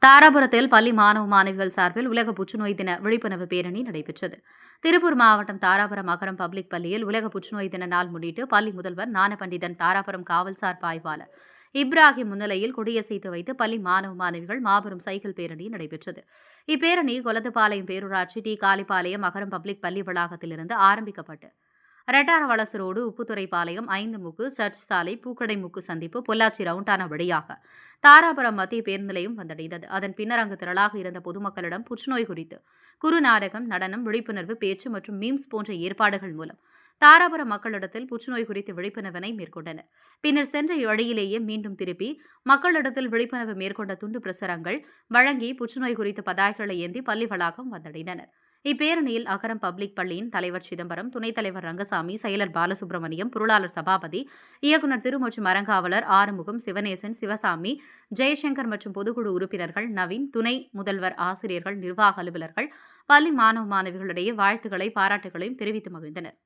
தாராபுரத்தில் பள்ளி மாணவ மாணவிகள் சார்பில் உலக புற்றுநோய் தின விழிப்புணர்வு பேரணி நடைபெற்றது. திருப்பூர் மாவட்டம் தாராபுரம் அகரம் பப்ளிக் பள்ளியில் உலக புற்றுநோய் தின நாள் முன்னிட்டு பள்ளி முதல்வர் ஞானபண்டிதன், தாராபுரம் காவல் சார்பு ஆய்வாளர் இப்ராஹிம் முன்னிலையில் கொடியசைத்து வைத்து பள்ளி மாணவ மாணவிகள் மாபெரும் சைக்கிள் பேரணி நடைபெற்றது. இப்பேரணி கொலதுபாளையம் பேரூராட்சி டி. காளிப்பாளையம் அகரம் பப்ளிக் பள்ளி வளாகத்திலிருந்து ஆரம்பிக்கப்பட்டு ரெட்டார வளசு ரோடு, உப்புத்துறைப்பாளையம், 5 முக்கு, சர்ச் சாலை, பூக்கடை முக்கு சந்திப்பு, பொள்ளாச்சி ரவுண்டானா வழியாக தாராபுரம் மத்திய பேருந்து நிலையம் வந்தடைந்தது. அதன் பின்னர் அங்கு திரளாக இருந்த பொதுமக்களிடம் புற்றுநோய் குறித்து குறுநாடகம், நடனம், விழிப்புணர்வு பேச்சு மற்றும் மீம்ஸ் போன்ற ஏற்பாடுகள் மூலம் தாராபுரம் மக்களிடத்தில் புற்றுநோய் குறித்து விழிப்புணர்வினை மேற்கொண்டனர். பின்னர் சென்ற வழியிலேயே மீண்டும் திருப்பி மக்களிடத்தில் விழிப்புணர்வு மேற்கொண்ட துண்டு பிரசுரங்கள் வழங்கி புற்றுநோய் குறித்து பதாகைகளை ஏந்தி பள்ளி வளாகம் வந்தடைந்தனர். இப்பேரணியில் அகரம் பப்ளிக் பள்ளியின் தலைவர் சிதம்பரம், துணைத் தலைவர் ரங்கசாமி, செயலர் பாலசுப்ரமணியம், பொருளாளர் சபாபதி, இயக்குநர் திரு மற்றும் அறங்காவலர் ஆறுமுகம், சிவநேசன், சிவசாமி, ஜெயசங்கர் மற்றும் பொதுக்குழு உறுப்பினர்கள், நவீன், துணை முதல்வர், ஆசிரியர்கள், நிர்வாக அலுவலர்கள், பள்ளி மாணவ மாணவிகளிடையே வாழ்த்துக்களை பாராட்டுகளையும் தெரிவித்து மகிழ்ந்தனர்.